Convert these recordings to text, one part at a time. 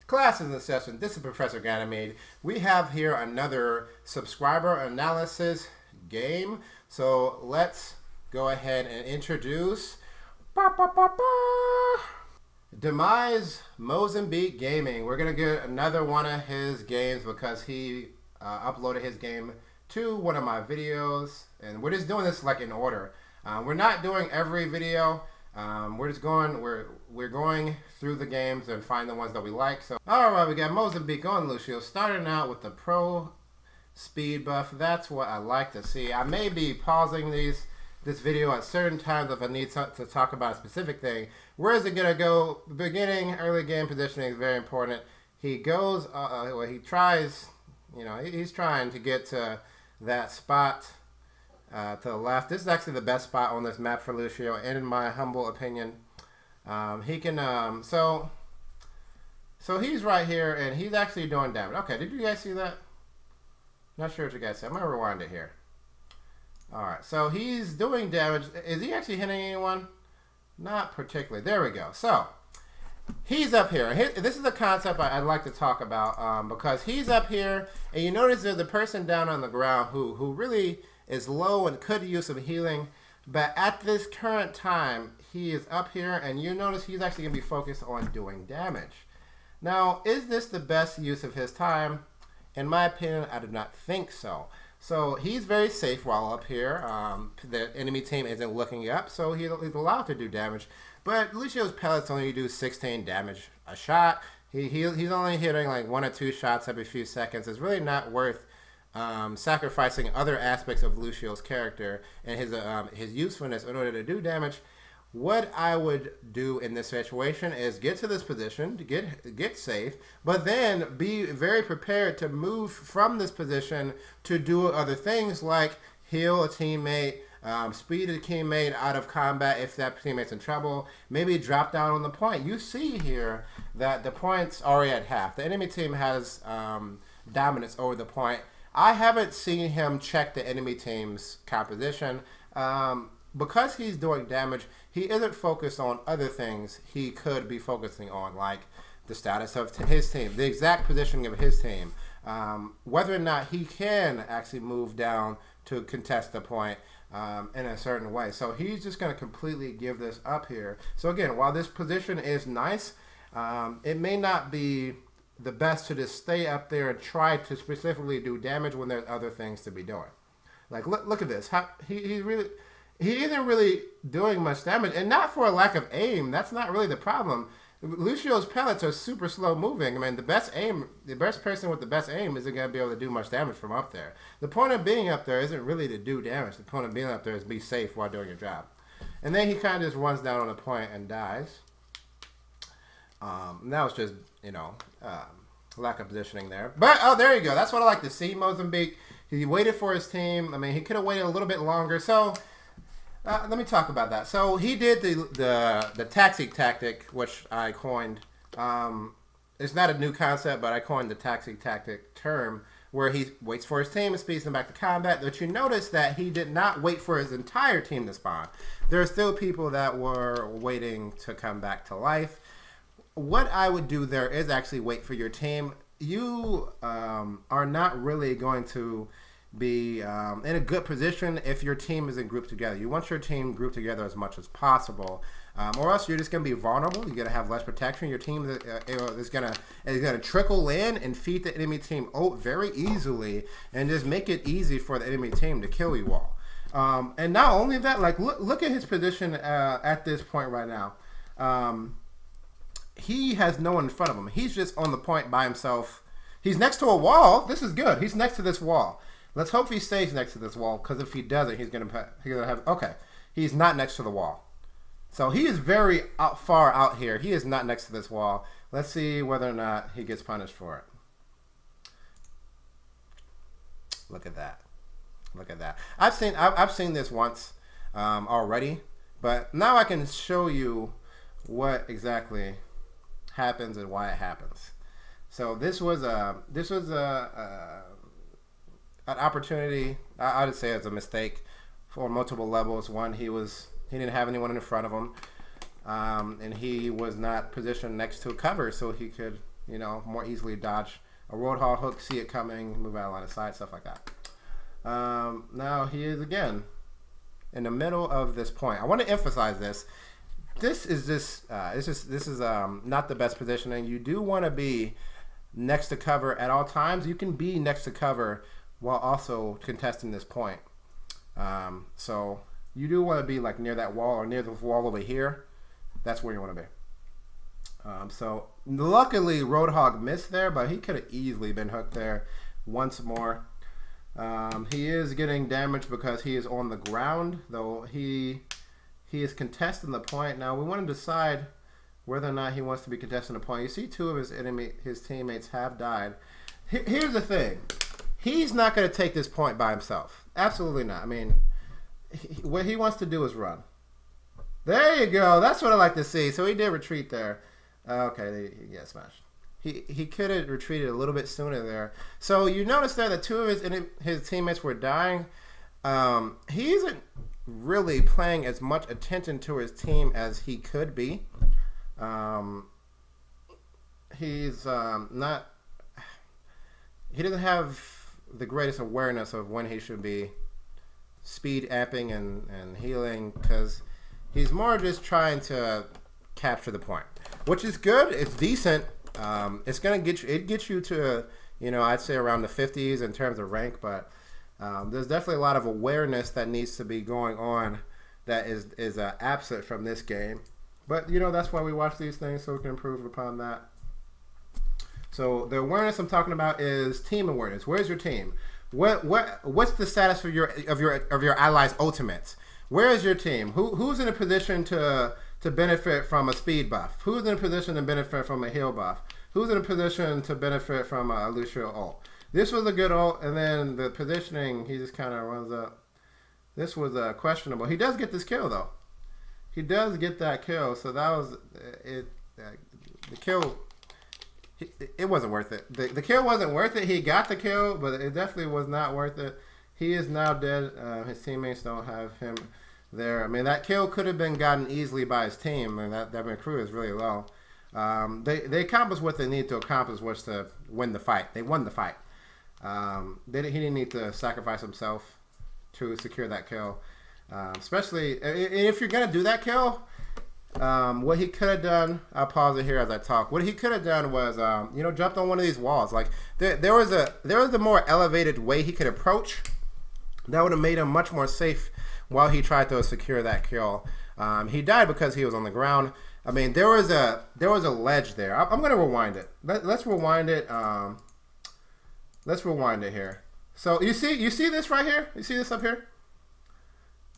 Class is in session. This is Professor Ganymede. We have here another subscriber analysis game. So let's go ahead and introduce Demise MozemBeak Gaming. We're going to get another one of his games because he uploaded his game to one of my videos. And we're just doing this like in order. We're not doing every video. We're going through the games and find the ones that we like. So alright, we got MozemBeak on Lucio, starting out with the pro speed buff. That's what I like to see. I may be pausing this video at certain times if I need to talk about a specific thing. Where is it gonna go? Beginning, early game positioning is very important. He goes, well, he tries, you know, he's trying to get to that spot to the left. This is actually the best spot on this map for Lucio, and in my humble opinion. He can, so he's right here, and he's actually doing damage. Okay, did you guys see that? Not sure what you guys said. I'm going to rewind it here. Alright, so he's doing damage. Is he actually hitting anyone? Not particularly. There we go. So, he's up here. This is a concept I'd like to talk about because he's up here, and you notice there's a person down on the ground who really is low and could use some healing. But at this current time, he is up here, and you notice he's actually going to be focused on doing damage. Now, is this the best use of his time? In my opinion, I do not think so. So he's very safe while up here. The enemy team isn't looking up, so he's allowed to do damage. But Lucio's pellets only do 16 damage a shot. He's only hitting like 1 or 2 shots every few seconds. It's really not worth sacrificing other aspects of Lucio's character and his usefulness in order to do damage. What I would do in this situation is get to this position, to get safe, but then be very prepared to move from this position to do other things like heal a teammate, speed a teammate out of combat if that teammate's in trouble, maybe drop down on the point. You see here that the point's already at half. The enemy team has dominance over the point. I haven't seen him check the enemy team's composition. Because he's doing damage, he isn't focused on other things he could be focusing on, like the status of his team, the exact positioning of his team, whether or not he can actually move down to contest the point in a certain way. So he's just going to completely give this up here. So again, while this position is nice, it may not be the best to just stay up there and try to specifically do damage when there's other things to be doing. Like, look at this. He isn't really doing much damage, and not for a lack of aim. That's not really the problem. Lucio's pellets are super slow moving. I mean, the best person with the best aim isn't going to be able to do much damage from up there. The point of being up there isn't really to do damage. The point of being up there is be safe while doing your job. And then he kind of just runs down on a point and dies. That was just, you know, lack of positioning there. But, oh, there you go. That's what I like to see, MozemBeak. He waited for his team. I mean, he could have waited a little bit longer. So, let me talk about that. So he did the taxi tactic, which I coined. It's not a new concept, but I coined the taxi tactic term, where he waits for his team and speeds them back to combat. But you notice that he did not wait for his entire team to spawn. There are still people that were waiting to come back to life. What I would do there is actually wait for your team. You are not really going to be in a good position if your team isn't grouped together. You want your team grouped together as much as possible, or else you're just going to be vulnerable. You're going to have less protection. Your team is going to trickle in and feed the enemy team very easily, and just make it easy for the enemy team to kill you all. And not only that, like look at his position at this point right now. He has no one in front of him. He's just on the point by himself. He's next to a wall. This is good. He's next to this wall. Let's hope he stays next to this wall, because if he doesn't, he's gonna have. Okay, he's not next to the wall, so he is very far out here. He is not next to this wall. Let's see whether or not he gets punished for it. Look at that! Look at that! I've seen this once already, but now I can show you what exactly happens and why it happens. So this was an opportunity. I would say it's a mistake for multiple levels. One, he didn't have anyone in front of him, and he was not positioned next to a cover, so he could you know, more easily dodge a Roadhog hook, see it coming, move out of line of sight, stuff like that. Now he is again in the middle of this point. I want to emphasize this. This is not the best positioning. You do want to be next to cover at all times. You can be next to cover while also contesting this point. So you do want to be like near that wall or near the wall over here. That's where you want to be. So luckily Roadhog missed there, but he could have easily been hooked there once more. He is getting damaged because he is on the ground, though he is contesting the point. Now we want to decide whether or not he wants to be contesting the point. You see two of his teammates have died. Here's the thing. He's not going to take this point by himself. Absolutely not. I mean, what he wants to do is run. There you go. That's what I like to see. So he did retreat there. Okay, he got smashed. He could have retreated a little bit sooner there. So you notice there that two of his teammates were dying. He isn't really paying as much attention to his team as he could be. He's not. He doesn't have the greatest awareness of when he should be speed amping and healing, because he's more just trying to capture the point, which is good. It's decent. It's gonna get you. It gets you to, you know, I'd say around the 50s in terms of rank, but there's definitely a lot of awareness that needs to be going on that is absent from this game. But you know, that's why we watch these things, so we can improve upon that. So the awareness I'm talking about is team awareness. Where's your team? What's the status of your allies' ultimates? Where is your team? Who's in a position to benefit from a speed buff? Who's in a position to benefit from a heal buff? Who's in a position to benefit from a Lucio ult? This was a good ult, and then the positioning, he just kind of runs up. This was questionable. He does get this kill though. He does get that kill, so that was it. The kill. It wasn't worth it. The kill wasn't worth it. He got the kill, but it definitely was not worth it. He is now dead. His teammates don't have him there. I mean, that kill could have been gotten easily by his team, and that crew is really low. They accomplished what they need to accomplish, was to win the fight. They won the fight. He didn't need to sacrifice himself to secure that kill. Especially if you're gonna do that kill. What he could have done, I'll pause it here as I talk. What he could have done was, you know, jumped on one of these walls. Like there was a more elevated way he could approach that would have made him much more safe while he tried to secure that kill. He died because he was on the ground. I mean, there was a ledge there. I'm gonna rewind it. Let's rewind it. Let's rewind it here. So you see this right here? You see this up here?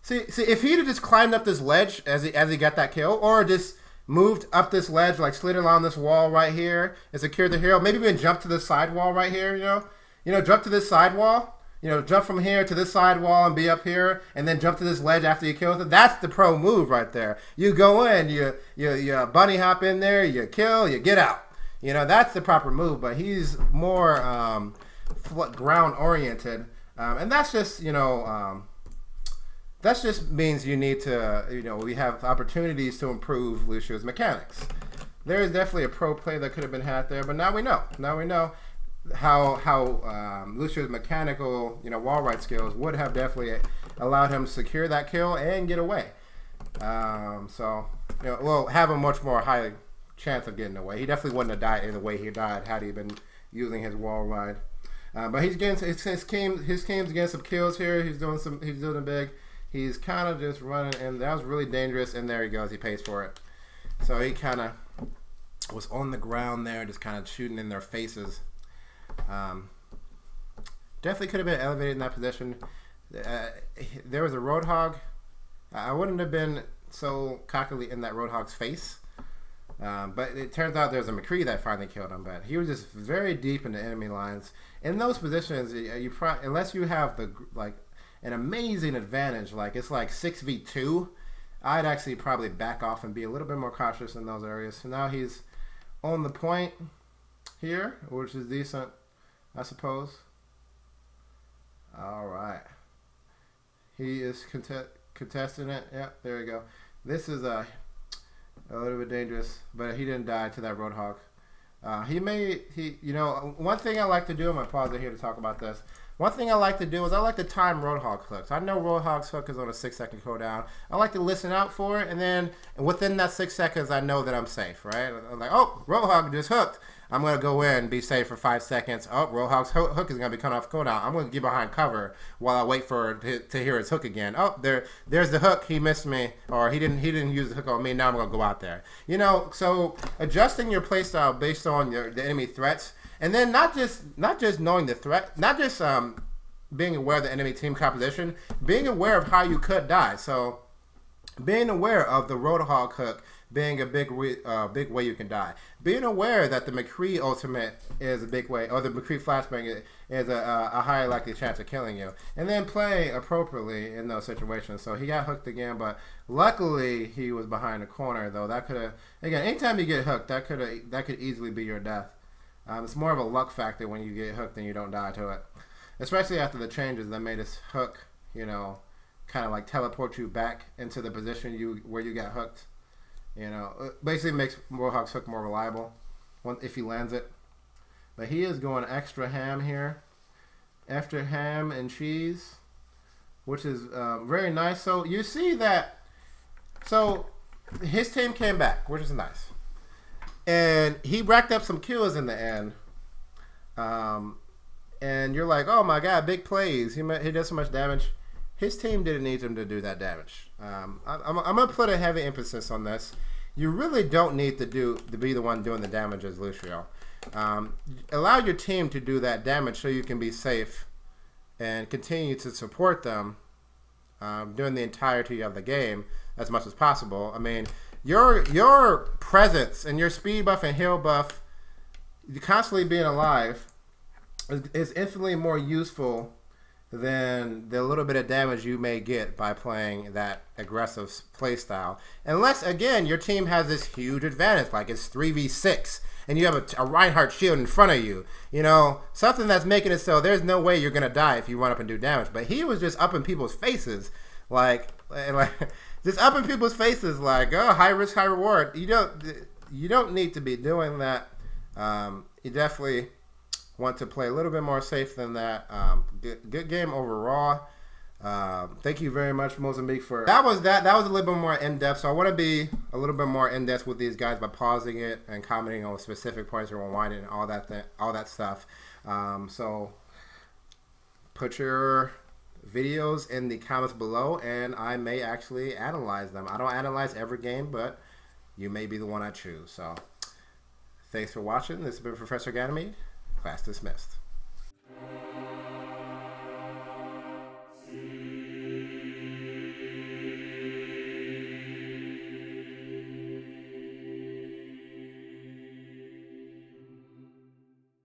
See, if he'd have just climbed up this ledge as he got that kill, or just moved up this ledge, like slid along this wall right here and secured the hero, maybe even jump to this side wall right here, you know, jump to this side wall, you know, jump from here to this side wall and be up here, and then jump to this ledge after you kill it. That's the pro move right there. You go in, you bunny hop in there, you kill, you get out. You know, that's the proper move. But he's more ground oriented, and that's just, you know. That just means you need to, you know, we have opportunities to improve Lucio's mechanics. There is definitely a pro play that could have been had there, but now we know. Now we know how Lucio's mechanical, you know, wall ride skills would have definitely allowed him to secure that kill and get away. So, you know, we'll have a much more high chance of getting away. He definitely wouldn't have died in the way he died had he been using his wall ride. But he's getting his team's getting some kills here. He's doing big. He's kind of just running, and that was really dangerous, and there he goes. He pays for it. So he kind of was on the ground there, just kind of shooting in their faces. Definitely could have been elevated in that position. There was a Roadhog. I wouldn't have been so cockily in that Roadhog's face. But it turns out there's a McCree that finally killed him. But he was just very deep in the enemy lines. In those positions, unless you have an amazing advantage, like it's like 6v2, I'd actually probably back off and be a little bit more cautious in those areas. So now he's on the point here, which is decent, I suppose. All right. He is contesting it. Yep, there you go. This is a little bit dangerous, but he didn't die to that Roadhog. You know, one thing I like to do, I'm going to pause it here to talk about this. One thing I like to do is I like to time Roadhog's hooks. I know Roadhog's hook is on a 6-second cooldown. I like to listen out for it, and then within that 6 seconds, I know that I'm safe, right? I'm like, oh, Roadhog just hooked. I'm going to go in and be safe for 5 seconds. Oh, Roadhog's hook is going to be coming off cooldown. I'm going to get behind cover while I wait for to hear his hook again. Oh, there's the hook. He missed me, or he didn't use the hook on me. Now I'm going to go out there. You know, so adjusting your playstyle based on the enemy threats. And then not just knowing the threat, not just being aware of the enemy team composition, being aware of how you could die. So being aware of the Roadhog hook being a big way you can die. Being aware that the McCree ultimate is a big way, or the McCree flashbang is a higher likely chance of killing you. And then playing appropriately in those situations. So he got hooked again, but luckily he was behind the corner, though. That could have, again, anytime you get hooked, that could easily be your death. It's more of a luck factor when you get hooked and you don't die to it. Especially after the changes that made this hook, you know, kind of like teleport you back into the position where you got hooked. You know, it basically makes Roadhog's hook more reliable if he lands it. But he is going extra ham here. After ham and cheese, which is very nice. So you see that, so his team came back, which is nice. And he racked up some kills in the end. And you're like, oh my God, big plays. He did so much damage. His team didn't need him to do that damage. I'm going to put a heavy emphasis on this. You really don't need to be the one doing the damage as Lucio. Allow your team to do that damage so you can be safe and continue to support them during the entirety of the game as much as possible. I mean, your presence and your speed buff and heal buff, constantly being alive, is infinitely more useful than the little bit of damage you may get by playing that aggressive playstyle. Unless, again, your team has this huge advantage, like it's 3v6, and you have a Reinhardt shield in front of you. You know, something that's making it so there's no way you're going to die if you run up and do damage. But he was just up in people's faces, like just up in people's faces, like, oh, high risk, high reward. You don't need to be doing that. You definitely want to play a little bit more safe than that. Good game overall. Thank you very much, MozemBeak, for that was a little bit more in depth. So I want to be a little bit more in depth with these guys by pausing it and commenting on specific points or rewinding and all that stuff. So put your videos in the comments below, and I may actually analyze them. I don't analyze every game, but you may be the one I choose. So thanks for watching. This has been Professor Ganymede. Class dismissed.